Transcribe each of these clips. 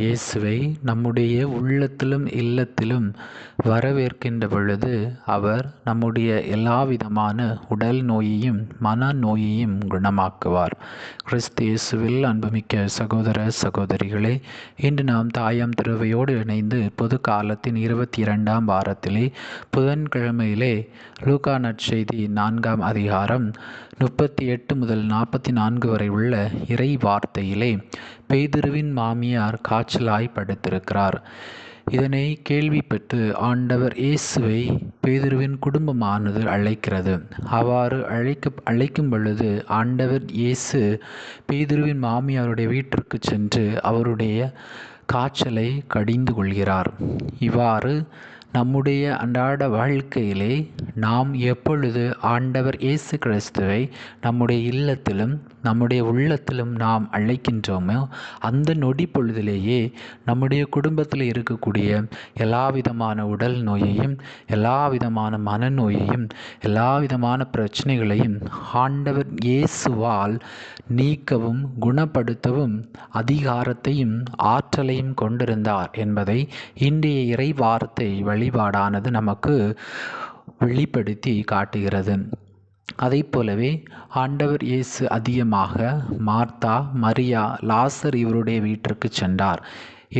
இயேசுவை நம்முடைய உள்ளத்திலும் இல்லத்திலும் வரவேற்கின்ற பொழுது அவர் நம்முடைய எல்லாவிதமான உடல் நோயையும் மன நோயையும் குணமாக்குவார். கிறிஸ்து இயேசுவில் அன்புமிக்க சகோதர சகோதரிகளே, இன்று நாம் தாயாம் திருவையோடு இணைந்து பொது காலத்தின் 22ஆம் வாரத்திலே புதன்கிழமையிலே லூக்கா நற்செய்தி 4ஆம் அதிகாரம் 38 முதல் 44 வரை உள்ள இறை வார்த்தையிலே பேதுருவின் மாமியார் காய்ச்சலாய் படுத்திருக்கிறார். இதனை கேள்விப்பட்டு ஆண்டவர் இயேசுவை பேதுருவின் குடும்பமானது அழைக்கிறது. அவ்வாறு அழைக்கும் பொழுது ஆண்டவர் இயேசு பேதுருவின் மாமியாருடைய வீட்டிற்கு சென்று அவருடைய காய்ச்சலை கடிந்து கொள்கிறார். இவ்வாறு நம்முடைய அன்றாட வாழ்க்கையிலே நாம் எப்பொழுது ஆண்டவர் இயேசு கிறிஸ்துவை நம்முடைய இல்லத்திலும் நம்முடைய உள்ளத்திலும் நாம் அழைக்கின்றோமோ அந்த நொடி பொழுதிலேயே நம்முடைய குடும்பத்தில் இருக்கக்கூடிய எல்லா விதமான உடல் நோயையும் எல்லா விதமான மனநோயையும் எல்லா விதமான பிரச்சனைகளையும் ஆண்டவர் இயேசுவால் நீக்கவும் குணப்படுத்தவும் அதிகாரத்தையும் ஆற்றலையும் கொண்டிருந்தார் என்பதை இன்றைய இறை வார்த்தை வழிபாடானது நமக்கு வெளிப்படுத்தி காட்டுகிறது. அதை போலவே ஆண்டவர் இயேசு அதிகமாக மார்த்தா, மரியா, லாசர் இவருடைய வீட்டிற்கு சென்றார்.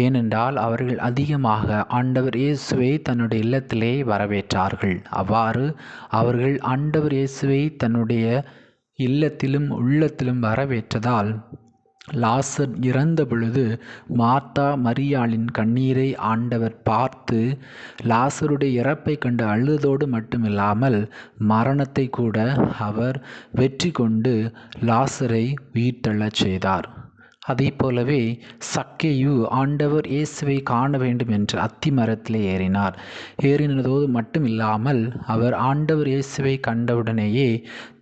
ஏனென்றால் அவர்கள் அதிகமாக ஆண்டவர் இயேசுவை தன்னுடைய இல்லத்திலே வரவேற்றார்கள். அவ்வாறு அவர்கள் ஆண்டவர் இயேசுவை தன்னுடைய இல்லத்திலும் உள்ளத்திலும் வரவேற்றதால் லாசர் இறந்த பொழுது மார்த்தா மரியாளின் கண்ணீரை ஆண்டவர் பார்த்து லாசருடைய இறப்பை கண்டு அழுதோடு மட்டுமில்லாமல் மரணத்தை கூட அவர் வெற்றி கொண்டு லாசரை உயிர்த்தெழச் செய்தார். அதே போலவே சக்கேயு ஆண்டவர் இயேசுவை காண வேண்டும் என்று அத்தி மரத்திலே ஏறினார். ஏறினதோடு மட்டும் இல்லாமல் அவர் ஆண்டவர் இயேசுவை கண்டவுடனேயே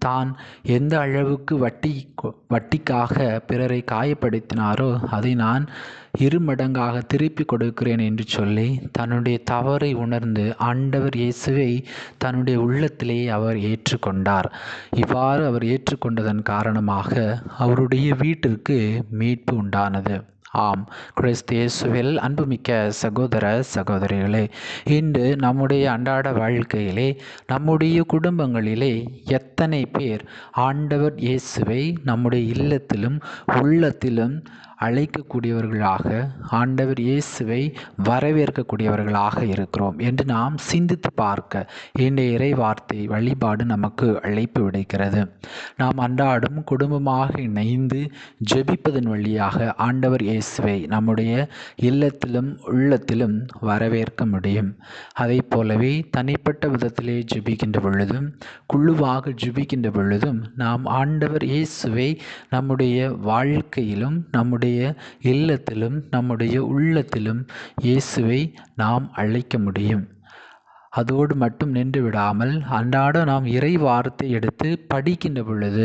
தான் எந்த அளவுக்கு வட்டிக்காக பிறரை காயப்படுத்தினாரோ அதை நான் 2 மடங்காக திருப்பி கொடுக்கிறேன் என்று சொல்லி தன்னுடைய தவறை உணர்ந்து ஆண்டவர் இயேசுவை தன்னுடைய உள்ளத்திலே அவர் ஏற்றுக்கொண்டார். இவ்வாறு அவர் ஏற்றுக்கொண்டதன் காரணமாக அவருடைய வீட்டிற்கு மீட்பு உண்டானது. ஆம், கிறிஸ்து இயேசுவில் அன்புமிக்க சகோதர சகோதரிகளே, இன்று நம்முடைய அன்றாட வாழ்க்கையிலே நம்முடைய குடும்பங்களிலே எத்தனை பேர் ஆண்டவர் இயேசுவை நம்முடைய இல்லத்திலும் உள்ளத்திலும் அழைக்கக்கூடியவர்களாக ஆண்டவர் இயேசுவை வரவேற்கக்கூடியவர்களாக இருக்கிறோம் என்று நாம் சிந்தித்து பார்க்க இன்றைய இறை வார்த்தை வழிபாடு நமக்கு அழைப்பு விடுக்கிறது. நாம் அன்றாடும் குடும்பமாக இணைந்து ஜெபிப்பதன் வழியாக ஆண்டவர் இயேசுவை நம்முடைய இல்லத்திலும் உள்ளத்திலும் வரவேற்க முடியும். அதை போலவே தனிப்பட்ட விதத்திலே ஜெபிக்கின்ற பொழுதும் குழுவாக ஜெபிக்கின்ற பொழுதும் நாம் ஆண்டவர் இயேசுவை நம்முடைய வாழ்க்கையிலும் நம்முடைய இல்லத்திலும் நம்முடைய உள்ளத்திலும் இயேசுவை நாம் அழைக்க முடியும். அதோடு மட்டும் நின்று விடாமல் அன்றாட நாம் இறை வார்த்தை எடுத்து படிக்கின்ற பொழுது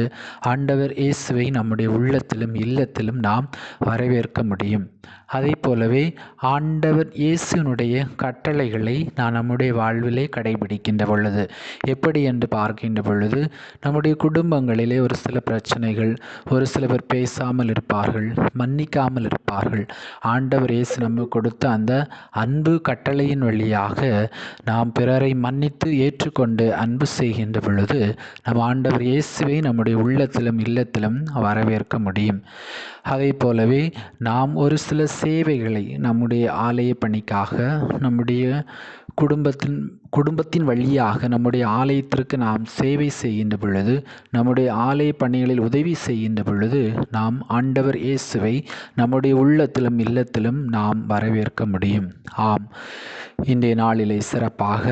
ஆண்டவர் இயேசுவை நம்முடைய உள்ளத்திலும் இல்லத்திலும் நாம் வரவேற்க முடியும். அதை போலவே ஆண்டவர் இயேசுனுடைய கட்டளைகளை நாம் நம்முடைய வாழ்விலே கடைபிடிக்கின்ற பொழுது எப்படி என்று பார்க்கின்ற பொழுது நம்முடைய குடும்பங்களிலே ஒரு சில பிரச்சனைகள், ஒரு சில பேர் பேசாமல் இருப்பார்கள், மன்னிக்காமல் இருப்பார்கள். ஆண்டவர் இயேசு நமக்கு கொடுத்த அந்த அன்பு கட்டளையின் வழியாக நாம் பிறரை மன்னித்து ஏற்றுக்கொண்டு அன்பு செய்கின்ற பொழுது நம் ஆண்டவர் இயேசுவை நம்முடைய உள்ளத்திலும் இல்லத்திலும் வரவேற்க முடியும். அதை போலவே நாம் ஒரு சில சேவைகளை நம்முடைய ஆலய பணிக்காக நம்முடைய குடும்பத்தின் வழியாக நம்முடைய ஆலயத்திற்கு நாம் சேவை செய்கின்ற பொழுது நம்முடைய ஆலய பணிகளில் உதவி செய்கின்ற பொழுது நாம் ஆண்டவர் இயேசுவை நம்முடைய உள்ளத்திலும் இல்லத்திலும் நாம் வரவேற்க முடியும். ஆம், இன்றைய நாளிலே சிறப்பாக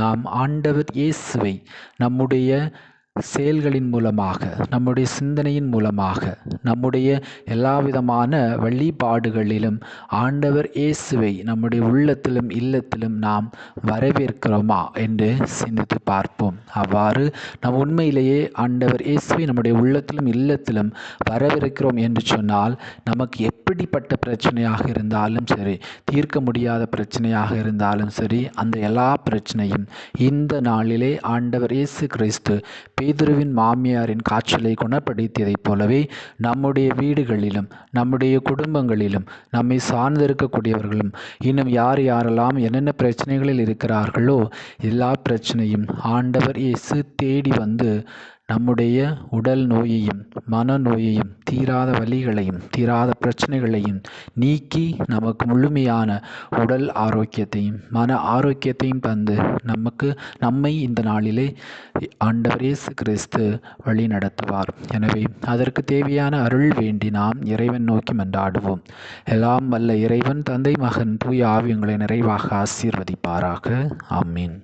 நாம் ஆண்டவர் இயேசுவை நம்முடைய செயல்களின் மூலமாக நம்முடைய சிந்தனையின் மூலமாக நம்முடைய எல்லா விதமான வழிபாடுகளிலும் ஆண்டவர் இயேசுவை நம்முடைய உள்ளத்திலும் இல்லத்திலும் நாம் வரவேற்கிறோமா என்று சிந்தித்து பார்ப்போம். அவ்வாறு நாம் உண்மையிலேயே ஆண்டவர் இயேசுவை நம்முடைய உள்ளத்திலும் இல்லத்திலும் வரவேற்கிறோம் என்று சொன்னால் நமக்கு எப்படிப்பட்ட பிரச்சனையாக இருந்தாலும் சரி, தீர்க்க முடியாத பிரச்சனையாக இருந்தாலும் சரி, அந்த எல்லா பிரச்சனையும் இந்த நாளிலே ஆண்டவர் இயேசு கிறிஸ்து பேதுருவின் மாமியாரின் காய்ச்சலை குணப்படுத்தியதைப் போலவே நம்முடைய வீடுகளிலும் நம்முடைய குடும்பங்களிலும் நம்மை சார்ந்திருக்கக்கூடியவர்களும் இன்னும் யாரெல்லாம் என்னென்ன பிரச்சனைகளில் இருக்கிறார்களோ எல்லா பிரச்சனையும் ஆண்டவர் இயேசு தேடி வந்து நம்முடைய உடல் நோயையும் மனநோயையும் தீராத வலிகளையும் தீராத பிரச்சனைகளையும் நீக்கி நமக்கு முழுமையான உடல் ஆரோக்கியத்தையும் மன ஆரோக்கியத்தையும் தந்து நம்மை இந்த நாளிலே ஆண்டவர் இயேசு கிறிஸ்து வழி நடத்துவார். எனவே அதற்கு தேவையான அருள் வேண்டி நாம் இறைவன் நோக்கி மன்றாடுவோம். எல்லாம் வல்ல இறைவன் தந்தை மகன் தூய ஆவி உங்களை நிறைவாக ஆசீர்வதிப்பாராக. ஆமீன்.